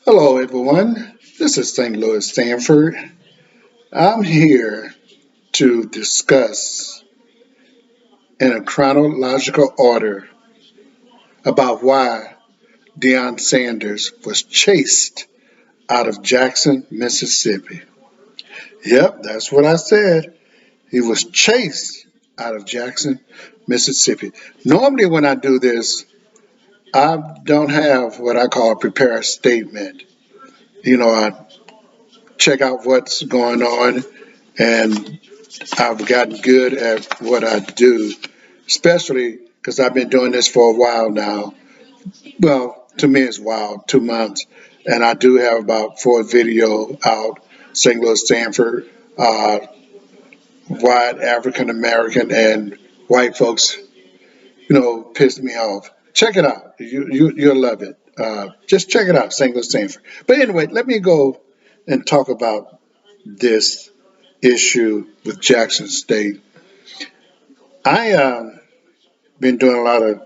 Hello, everyone. This is St. Louis Sanford. I'm here to discuss in a chronological order about why Dion Sanders was chased out of Jackson, Mississippi. Yep, that's what I said. He was chased out of Jackson, Mississippi. Normally, when I do this, I don't have what I call a prepared statement. I check out what's going on and I've gotten good at what I do, especially because I've been doing this for a while now. Well, to me, it's wild, 2 months, and I do have about four video out. St. Louis Sanford, uh, white African American and white folks, pissed me off. Check it out. You'll love it. Just check it out, St. Louis Sanford. But anyway, let me go and talk about this issue with Jackson State. I been doing a lot of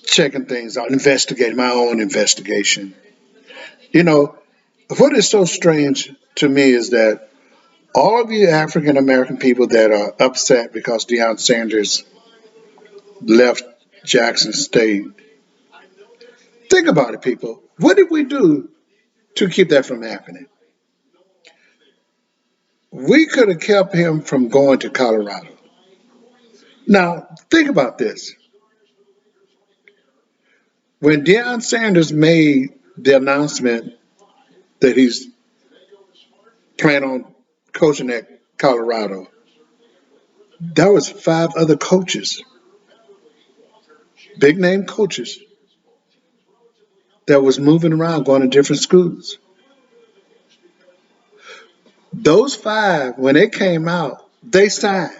checking things out, investigating my own investigation. You know, what is so strange to me is that all of you African American people that are upset because Deion Sanders left Jackson State, think about it, people. What did we do to keep that from happening? We could have kept him from going to Colorado. Now, think about this. When Deion Sanders made the announcement that he's planning on coaching at Colorado, there was five other coaches, big name coaches, that was moving around going to different schools. Those five, when they came out, they signed.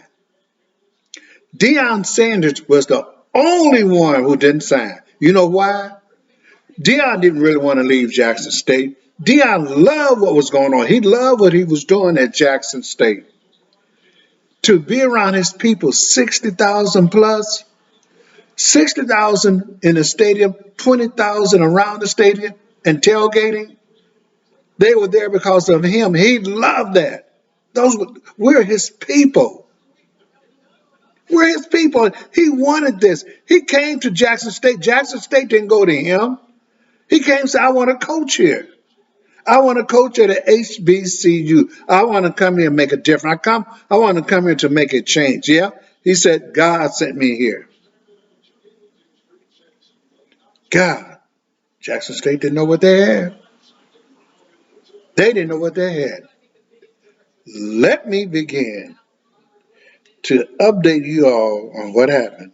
Deion Sanders was the only one who didn't sign. You know why? Deion didn't really want to leave Jackson State. Deion loved what was going on. He loved what he was doing at Jackson State. To be around his people, 60,000 plus, 60,000 in the stadium, 20,000 around the stadium, and tailgating. They were there because of him. He loved that. We're his people. We're his people. He wanted this. He came to Jackson State. Jackson State didn't go to him. He came and said, I want to coach here. I want to coach at the HBCU. I want to come here and make a difference. I want to come here to make a change. Yeah. He said, God sent me here. God. Jackson State didn't know what they had. They didn't know what they had. Let me begin to update you all on what happened.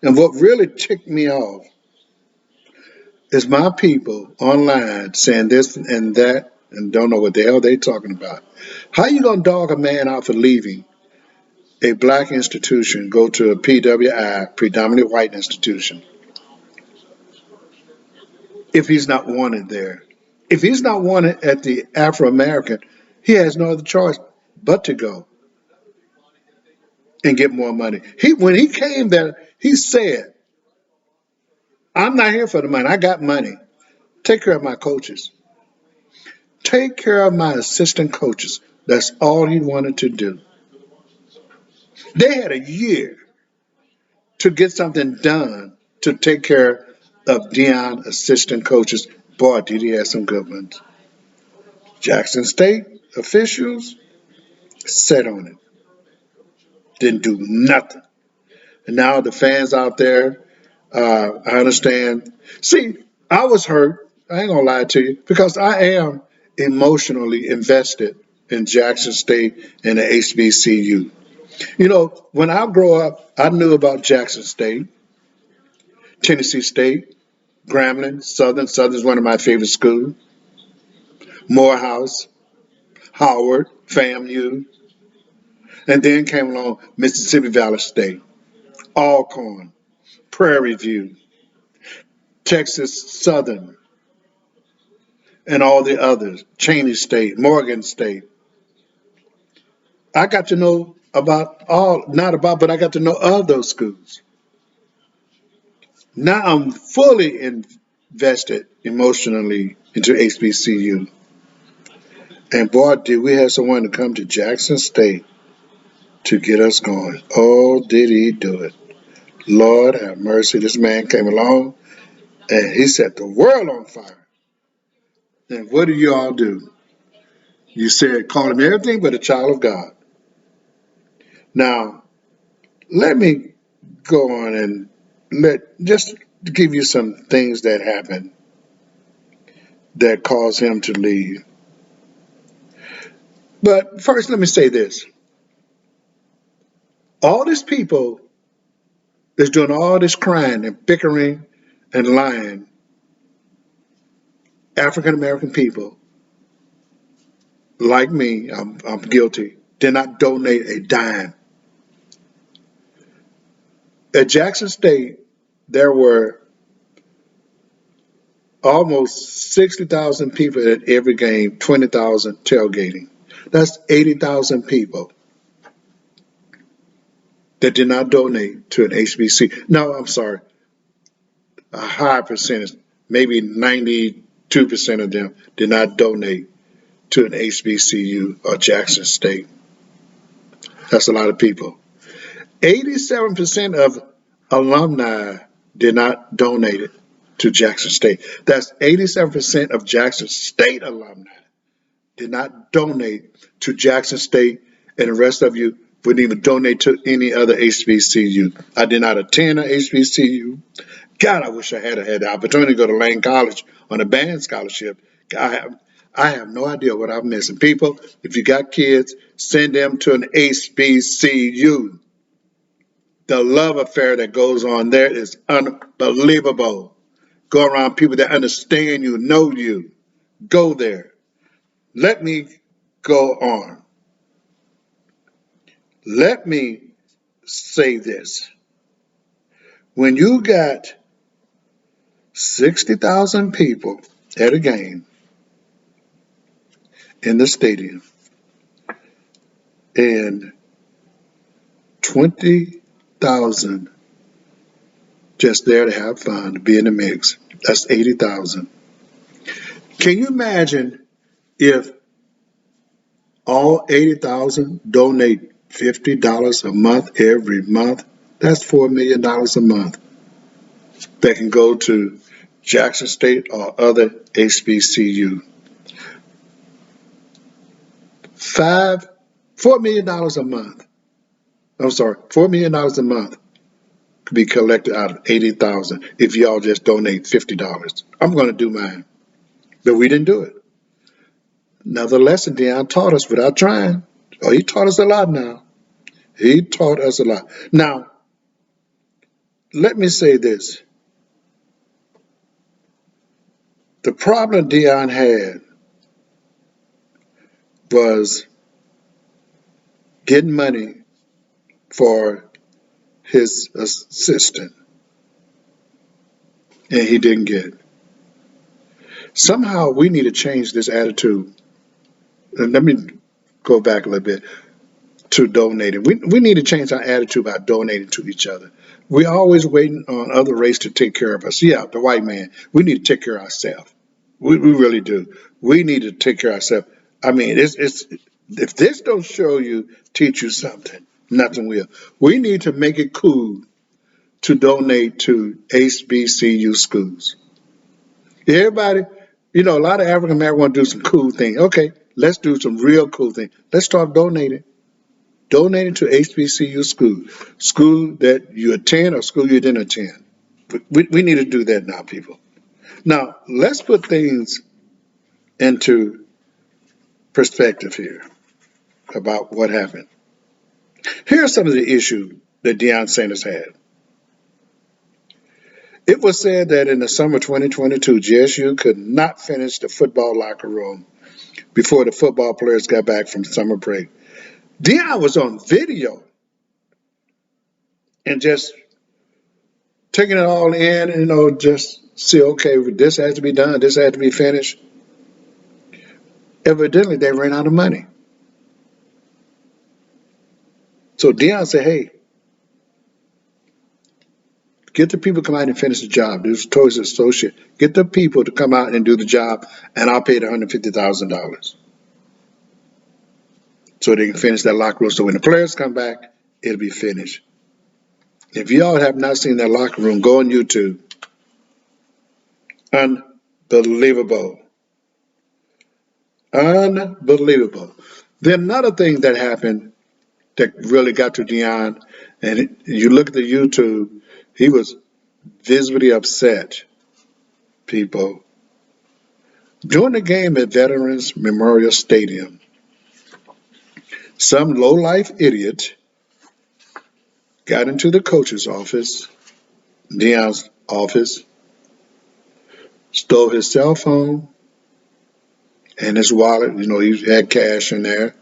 And what really ticked me off is my people online saying this and that and don't know what the hell they talking about. How you gonna dog a man out for leaving a black institution, go to a PWI, predominantly white institution, if he's not wanted there? If he's not wanted at the Afro American, he has no other choice but to go and get more money. When he came there, he said, I'm not here for the money. I got money. Take care of my coaches. Take care of my assistant coaches. That's all he wanted to do. They had a year to get something done to take care of Dion assistant coaches. Boy, did he have some good ones. Jackson State officials sat on it. Didn't do nothing. And now the fans out there, I understand. See, I was hurt. I ain't gonna lie to you because I am emotionally invested in Jackson State and the HBCU. When I grow up, I knew about Jackson State, Tennessee State, Grambling, Southern. Southern's one of my favorite schools. Morehouse, Howard, FAMU, and then came along Mississippi Valley State, Alcorn, Prairie View, Texas Southern, and all the others, Cheney State, Morgan State. I got to know about all, not about, but I got to know of those schools. Now I'm fully invested emotionally into HBCU. And boy, did we have someone to come to Jackson State to get us going. Oh, did he do it? Lord have mercy. This man came along and he set the world on fire. And what do you all do? You said, call him everything but a child of God. Now, let me go on and just give you some things that happened that caused him to leave. But first, let me say this. All these people that's doing all this crying and bickering and lying, African American people like me, I'm guilty, did not donate a dime. At Jackson State, there were almost 60,000 people at every game, 20,000 tailgating. That's 80,000 people that did not donate to an HBC. No, I'm sorry, a high percentage, maybe 92% of them did not donate to an HBCU or Jackson State. That's a lot of people. 87% of alumni did not donate it to Jackson State. That's 87% of Jackson State alumni did not donate to Jackson State, and the rest of you wouldn't even donate to any other HBCU. I did not attend an HBCU. God, I wish I had the opportunity to go to Lane College on a band scholarship. I have no idea what I'm missing. People, if you got kids, send them to an HBCU. The love affair that goes on there is unbelievable. Go around people that understand you, know you. Go there. Let me go on. Let me say this. When you got 60,000 people at a game in the stadium and 20,000 just there to have fun, to be in the mix, that's 80,000. Can you imagine if all 80,000 donate $50 a month every month? That's $4 million a month that can go to Jackson State or other HBCU. $4 million a month. I'm sorry, $4 million a month could be collected out of 80,000 if y'all just donate $50. I'm going to do mine, but we didn't do it. Another lesson Dion taught us without trying. Oh, he taught us a lot now. He taught us a lot. Now, let me say this. The problem Dion had was getting money for his assistant, and he didn't get it. Somehow we need to change this attitude. And let me go back a little bit to donating. We need to change our attitude about donating to each other. We're always waiting on other race to take care of us. Yeah, the white man. We need to take care of ourselves. We really do. We need to take care of ourselves. I mean, it's if this don't show you, teach you something, nothing will. We need to make it cool to donate to HBCU schools. Everybody, a lot of African Americans want to do some cool things. Okay, let's do some real cool things. Let's start donating. Donating to HBCU school that you attend or school you didn't attend. We need to do that now, people. Now, let's put things into perspective here about what happened. Here are some of the issues that Deion Sanders had. It was said that in the summer 2022, JSU could not finish the football locker room before the football players got back from summer break. Deion was on video and just taking it all in, just see, okay, this has to be done, this has to be finished. Evidently, they ran out of money. So Dion said, hey, Get the people to come out and finish the job. This was told his associate. Get the people to come out and do the job, and I'll pay the $150,000 so they can finish that locker room. So when the players come back, it'll be finished. If y'all have not seen that locker room, go on YouTube. Unbelievable. Unbelievable. Then another thing that happened that really got to Dion, and you look at the YouTube, he was visibly upset, people. During the game at Veterans Memorial Stadium, some low-life idiot got into the coach's office, Dion's office, stole his cell phone and his wallet. You know, he had cash in there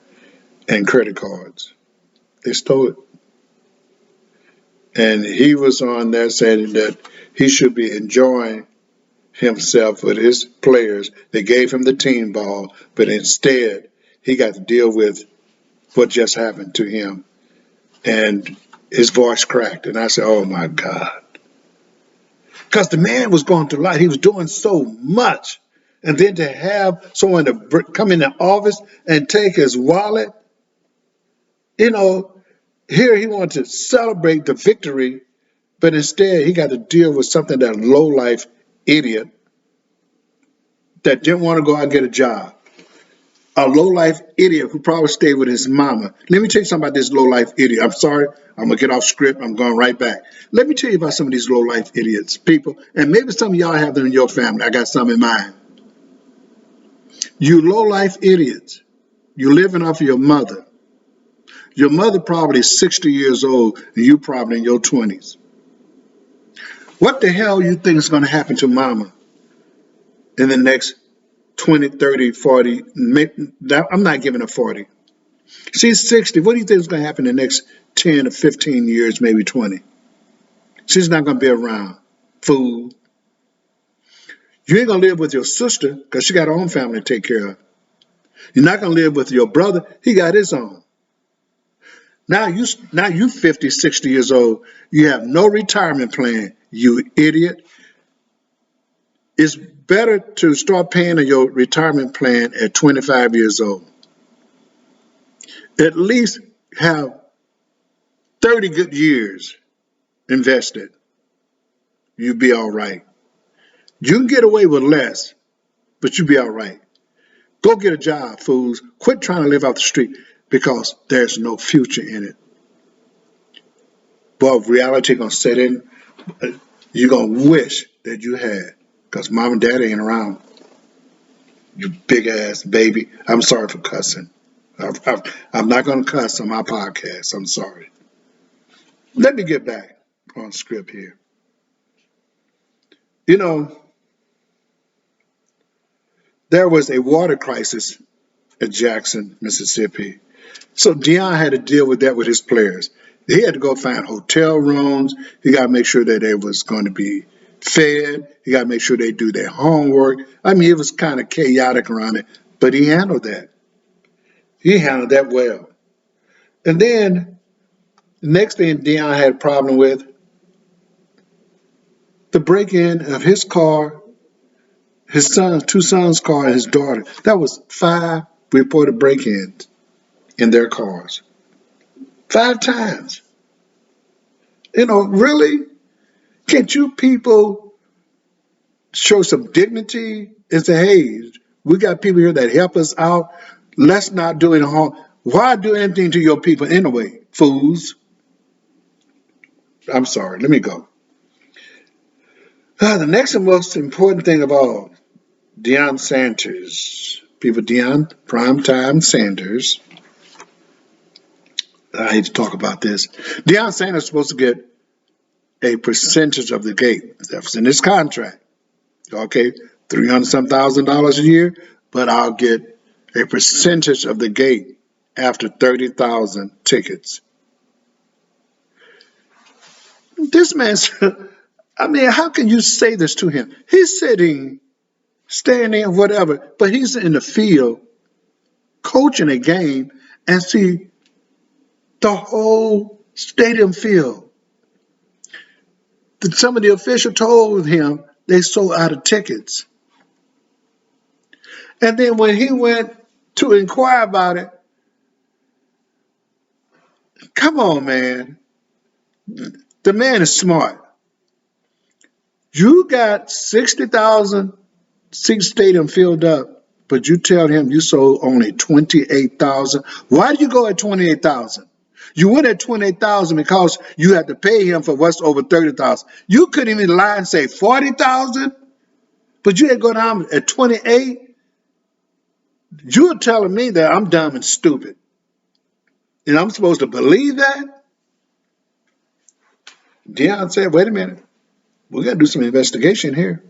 and credit cards. They stole it. And he was on there saying that he should be enjoying himself with his players. They gave him the team ball, but instead he got to deal with what just happened to him. And his voice cracked. And I said, oh my God. Because the man was going through life. He was doing so much. And then to have someone to come in the office and take his wallet, you know, here he wanted to celebrate the victory, but instead he got to deal with something that low-life idiot that didn't want to go out and get a job. A low-life idiot who probably stayed with his mama. Let me tell you something about this low-life idiot. I'm sorry, I'm going to get off script. I'm going right back. Let me tell you about some of these low-life idiots, people. And maybe some of y'all have them in your family. I got some in mind. You low-life idiots. You're living off of your mother. Your mother probably is 60 years old, and you probably in your 20s. What the hell you think is going to happen to mama in the next 20, 30, 40? I'm not giving her 40. She's 60. What do you think is going to happen in the next 10 or 15 years, maybe 20? She's not going to be around. Fool. You ain't going to live with your sister because she got her own family to take care of. You're not going to live with your brother. He got his own. Now you 50, 60 years old. You have no retirement plan, you idiot. It's better to start paying your retirement plan at 25 years old. At least have 30 good years invested. You'll be all right. You can get away with less, but you'll be all right. Go get a job, fools. Quit trying to live off the street because there's no future in it. But reality gonna set in. You're gonna wish that you had, because mom and dad ain't around. You big ass baby. I'm sorry for cussing. I'm not gonna cuss on my podcast. I'm sorry. Let me get back on script here. You know, there was a water crisis at Jackson, Mississippi. So Dion had to deal with that with his players. He had to go find hotel rooms. He got to make sure that they was going to be fed. He got to make sure they do their homework. I mean, it was kind of chaotic around it, but he handled that. He handled that well. And then the next thing Dion had a problem with, the break-in of his car, his son, two sons' car, and his daughter. That was 5 reported break-ins in their cars. 5 times. You know, really? Can't you people show some dignity and say, hey, we got people here that help us out. Let's not do any harm. Why do anything to your people anyway, fools? I'm sorry. Let me go. The next and most important thing of all, Dion Sanders. People, Dion Primetime Sanders. I hate to talk about this. Dion Sanders is supposed to get a percentage of the gate. That's in his contract. Okay, $300,000 a year, but I'll get a percentage of the gate after 30,000 tickets. This man's, I mean, how can you say this to him? He's sitting, standing, whatever, but he's in the field coaching a game and see the whole stadium filled. Some of the officials told him they sold out of tickets. And then when he went to inquire about it, come on, man. The man is smart. You got 60,000 seat stadium filled up, but you tell him you sold only 28,000. Why did you go at 28,000? You went at 28,000 because you had to pay him for what's over 30,000. You couldn't even lie and say 40,000, but you had to go down at 28. You're telling me that I'm dumb and stupid, and I'm supposed to believe that? Dion said, wait a minute, we got to do some investigation here.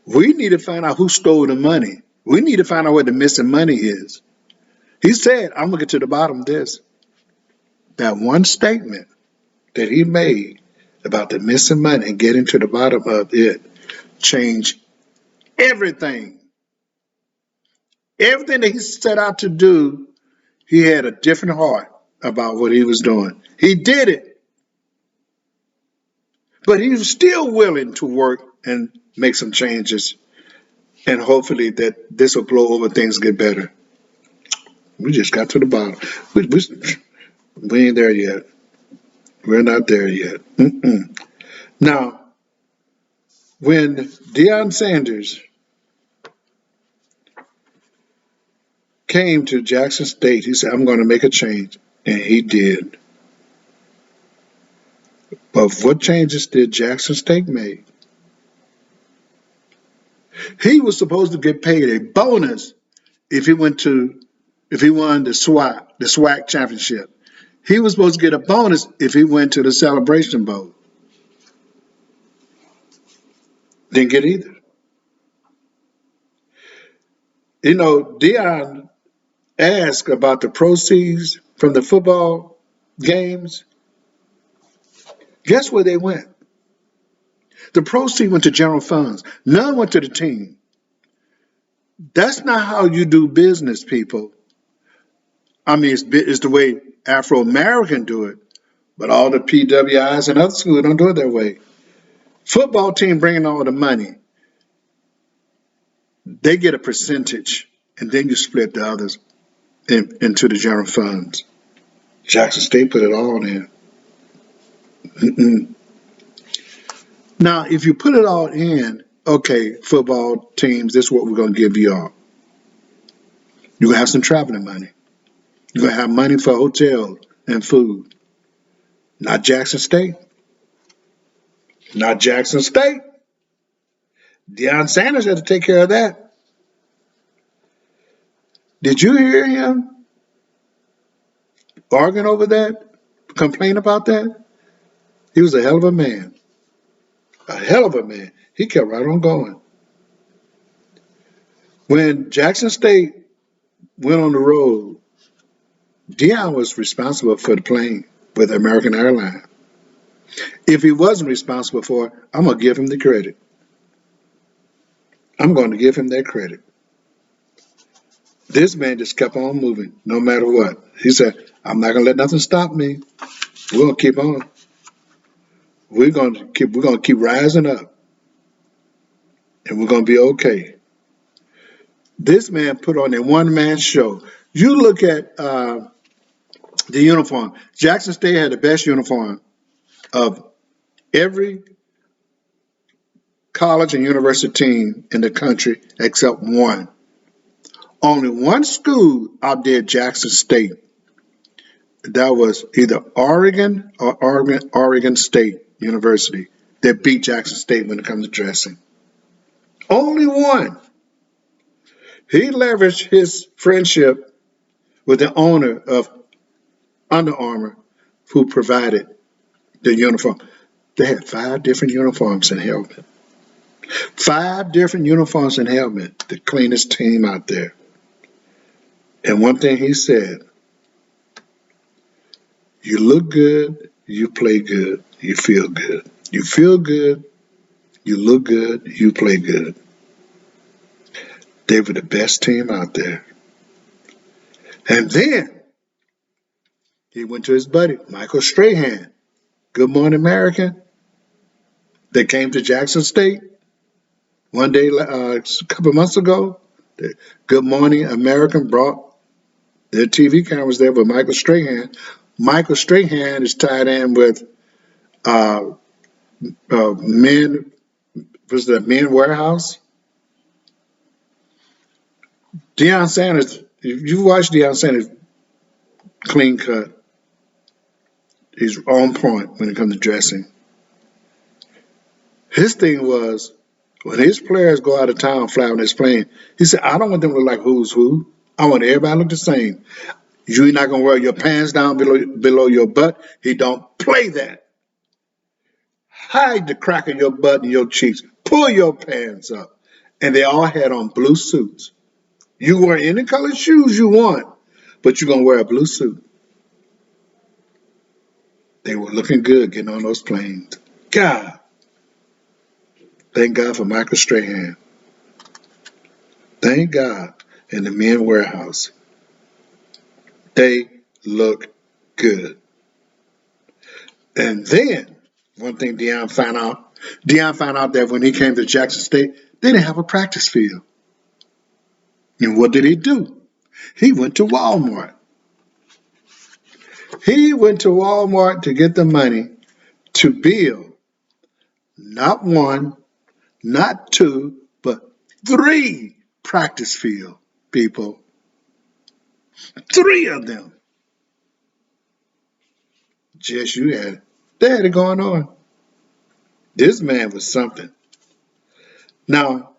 We need to find out who stole the money. We need to find out where the missing money is. He said, I'm going to get to the bottom of this. That one statement that he made about the missing money and getting to the bottom of it changed everything. Everything that he set out to do, he had a different heart about what he was doing. He did it, but he was still willing to work and make some changes, and hopefully that this will blow over, things get better. We just got to the bottom. We ain't there yet. We're not there yet. Now, when Dion Sanders came to Jackson State, he said, I'm going to make a change. And he did. But what changes did Jackson State make? He was supposed to get paid a bonus if he won the SWAC championship. He was supposed to get a bonus if he went to the Celebration Bowl. Didn't get either. You know, Dion asked about the proceeds from the football games. Guess where they went? The proceeds went to general funds. None went to the team. That's not how you do business, people. I mean, it's the way Afro Americans do it, but all the PWIs and other schools don't do it that way. Football team bringing all the money. They get a percentage, and then you split the others into the general funds. Jackson State put it all in. Now, if you put it all in, okay, football teams, this is what we're going to give you all. You're going to have some traveling money. You're going to have money for hotels and food. Not Jackson State. Not Jackson State. Deion Sanders had to take care of that. Did you hear him arguing over that? Complain about that? He was a hell of a man. A hell of a man. He kept right on going. When Jackson State went on the road, Dion was responsible for the plane with American Airlines. If he wasn't responsible for it, I'm going to give him the credit. I'm going to give him that credit. This man just kept on moving, no matter what. He said, I'm not going to let nothing stop me. We're going to keep on. We're going to keep rising up. And we're going to be okay. This man put on a one-man show. You look at the uniform. Jackson State had the best uniform of every college and university team in the country except one. Only one school outdid Jackson State. That was either Oregon or Oregon State University that beat Jackson State when it comes to dressing. Only one. He leveraged his friendship with the owner of Under Armour, who provided the uniform. They had 5 different uniforms and helmet. 5 different uniforms and helmet. The cleanest team out there. And one thing he said, you look good, you play good, you feel good. You feel good, you look good, you play good. They were the best team out there. And then he went to his buddy, Michael Strahan. Good Morning American, that came to Jackson State one day a couple of months ago. The Good Morning American brought their TV cameras there with Michael Strahan. Michael Strahan is tied in with uh, Men, was that Men Warehouse? Deion Sanders, if you watch Deion Sanders clean cut, he's on point when it comes to dressing. His thing was when his players go out of town flying his plane, he said, I don't want them to look like who's who. I want everybody to look the same. You're not gonna wear your pants down below your butt. He don't play that. Hide the crack of your butt and your cheeks. Pull your pants up. And they all had on blue suits. You wear any color shoes you want, but you're gonna wear a blue suit. They were looking good getting on those planes. God, thank God for Michael Strahan. Thank God. In the Men Warehouse. They look good. And then, one thing Dion found out that when he came to Jackson State, they didn't have a practice field. And what did he do? He went to Walmart. He went to Walmart to get the money to build not one, not two, but three practice field people. Three of them. Just you had it. They had it going on. This man was something. Now,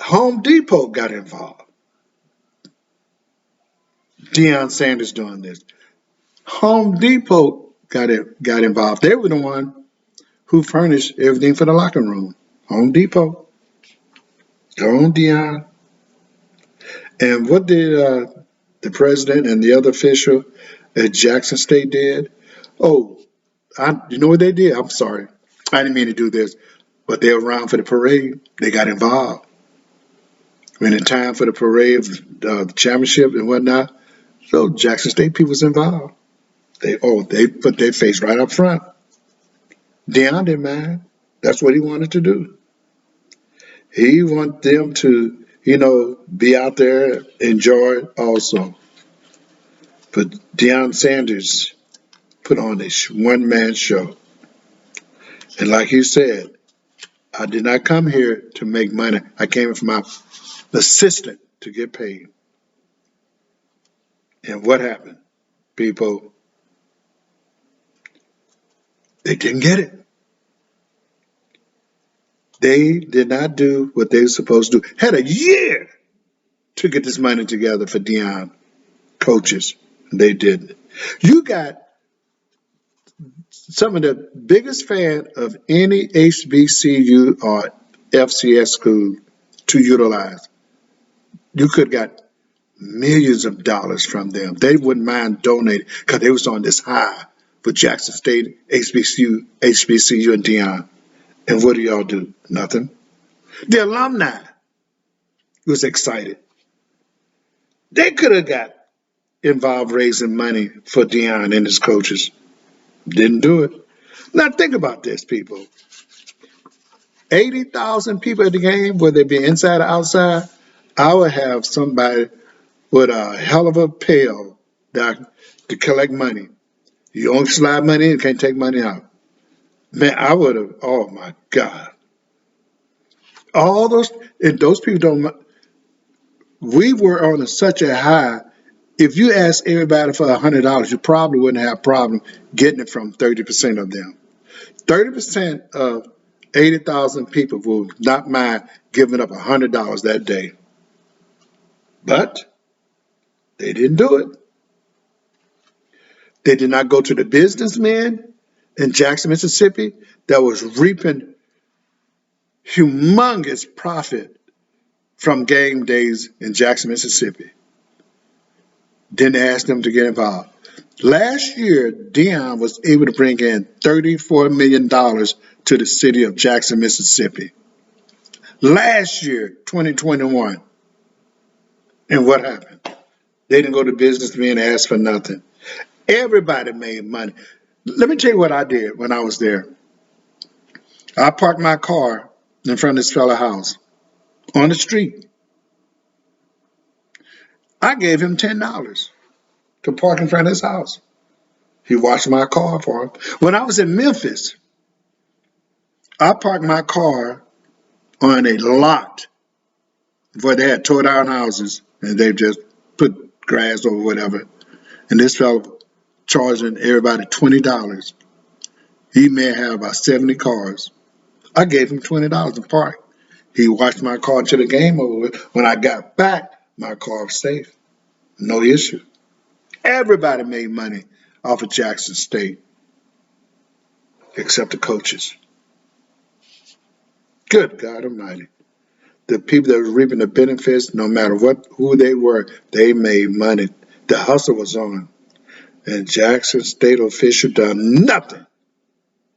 Home Depot got involved. Deion Sanders doing this. Home Depot got involved. They were the one who furnished everything for the locker room. Home Depot. Go on, Dion. And what did the president and the other official at Jackson State did? Oh, you know what they did? I'm sorry. I didn't mean to do this. But they were around for the parade. They got involved. When it's time for the parade, the championship and whatnot, so Jackson State people was involved. They put their face right up front. Dion didn't mind. That's what he wanted to do. He wanted them to, be out there, enjoy it also. But Deion Sanders put on this one-man show. And like he said, I did not come here to make money. I came here for my assistant to get paid. And what happened? People, they didn't get it. They did not do what they were supposed to do. Had a year to get this money together for Dion coaches. They didn't. You got some of the biggest fan of any HBCU or FCS school to utilize. You could have got millions of dollars from them. They wouldn't mind donating because they was on this high for Jackson State, HBCU, and Dion. And what do y'all do? Nothing. The alumni was excited. They could have got involved raising money for Dion and his coaches. Didn't do it. Now think about this, people. 80,000 people at the game, whether they be inside or outside, I would have somebody with a hell of a pail to collect money. You only slide money in, can't take money out. Man, I would have, oh my God. All those, and those people don't, we were on such a high. If you ask everybody for $100, you probably wouldn't have a problem getting it from 30% of them. 30% of 80,000 people will not mind giving up $100 that day. But they didn't do it. They did not go to the businessmen in Jackson, Mississippi that was reaping humongous profit from game days in Jackson, Mississippi. Didn't ask them to get involved. Last year, Dion was able to bring in $34 million to the city of Jackson, Mississippi. Last year, 2021. And what happened? They didn't go to businessmen and ask for nothing. Everybody made money. Let me tell you what I did when I was there. I parked my car in front of this fella's house on the street. I gave him $10 to park in front of his house. He washed my car for him. When I was in Memphis, I parked my car on a lot where they had tore down houses and they just put grass over whatever. And this fellow charging everybody $20. He may have about 70 cars. I gave him $20 to park. He watched my car until the game over. When I got back, my car was safe. No issue. Everybody made money off of Jackson State, except the coaches. Good God Almighty. The people that were reaping the benefits, no matter who they were, they made money. The hustle was on. And Jackson State official done nothing.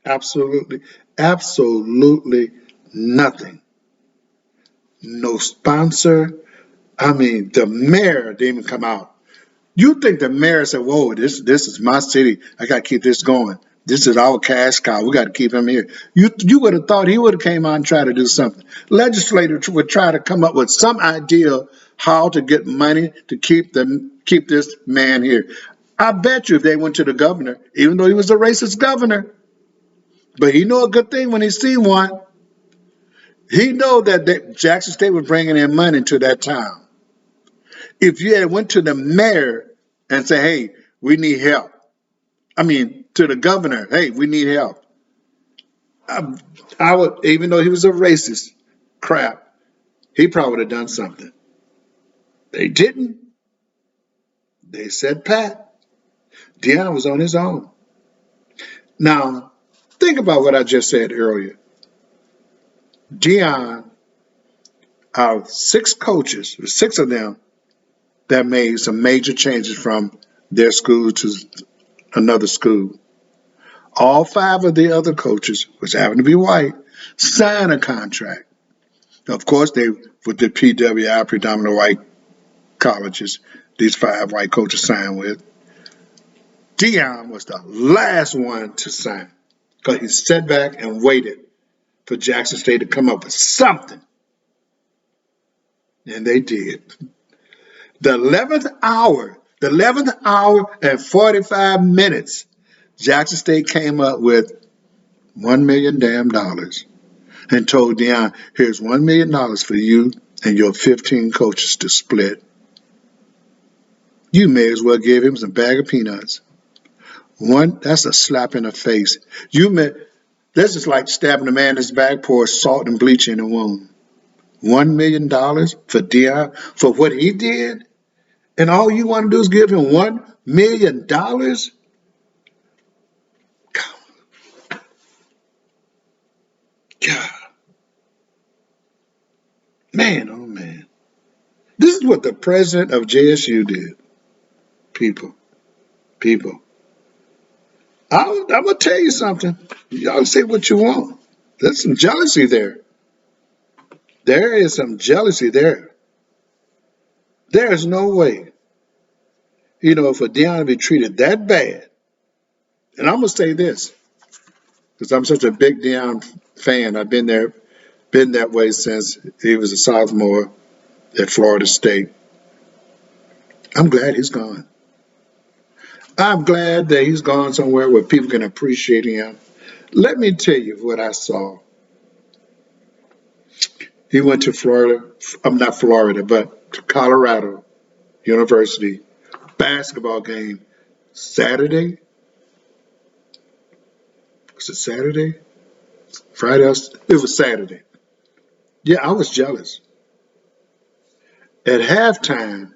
Absolutely, absolutely nothing. No sponsor. I mean, the mayor didn't even come out. You think the mayor said, whoa, this is my city. I got to keep this going. This is our cash cow. We got to keep him here. You would have thought he would have came out and tried to do something. Legislators would try to come up with some idea how to get money to keep this man here. I bet you if they went to the governor, even though he was a racist governor, but he know a good thing when he see one. He know that Jackson State was bringing in money to that town. If you had went to the mayor and say, hey, we need help. I mean, to the governor, hey, we need help. I would, even though he was a racist, crap, he probably would have done something. They didn't. They said pat. Dion was on his own. Now, think about what I just said earlier. Dion, out of six coaches, six of them that made some major changes from their school to another school. All five of the other coaches, which happened to be white, signed a contract. Of course, they with the PWI, predominant white colleges, these five white coaches signed with. Dion was the last one to sign because he sat back and waited for Jackson State to come up with something. And they did. The 11th hour and 45 minutes, Jackson State came up with $1 million and told Dion, here's $1 million for you and your 15 coaches to split. You may as well give him some bag of peanuts. That's a slap in the face. That's just like stabbing a man in his back, pour salt and bleach in the wound. $1 million for Dion for what he did, and all you want to do is give him $1 million? God, man, oh man. This is what the president of JSU did. People. I'm gonna tell you something. Y'all say what you want. There's some jealousy there. There is some jealousy there. There is no way, for Dion to be treated that bad. And I'm gonna say this because I'm such a big Dion fan. I've been that way since he was a sophomore at Florida State. I'm glad he's gone. I'm glad that he's gone somewhere where people can appreciate him. Let me tell you what I saw. He went to Florida, I'm not Florida, but to Colorado University basketball game Saturday. Was it Saturday? Friday? It was Saturday. Yeah, I was jealous. At halftime,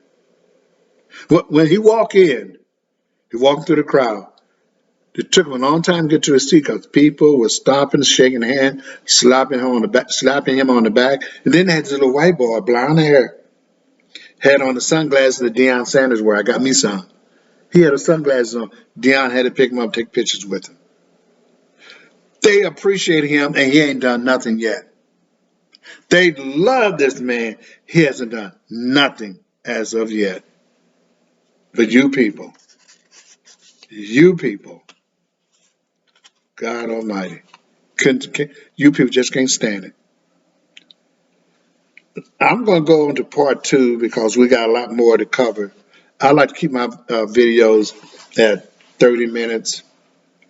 when he walked through the crowd. It took him a long time to get to his seat because people were stopping, shaking hand, slapping him on the back. And then they had this little white boy, blonde hair, had on the sunglasses that Deion Sanders wore. I got me some. He had the sunglasses on. Dion had to pick him up, take pictures with him. They appreciate him, and he ain't done nothing yet. They love this man. He hasn't done nothing as of yet. But you people, God Almighty. You people just can't stand it. I'm going to go on to part two because we got a lot more to cover. I like to keep my videos at 30 minutes,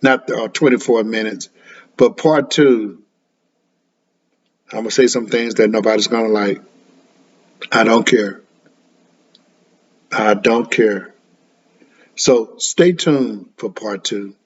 not 24 minutes. But part two, I'm going to say some things that nobody's going to like. I don't care. I don't care. So stay tuned for part two.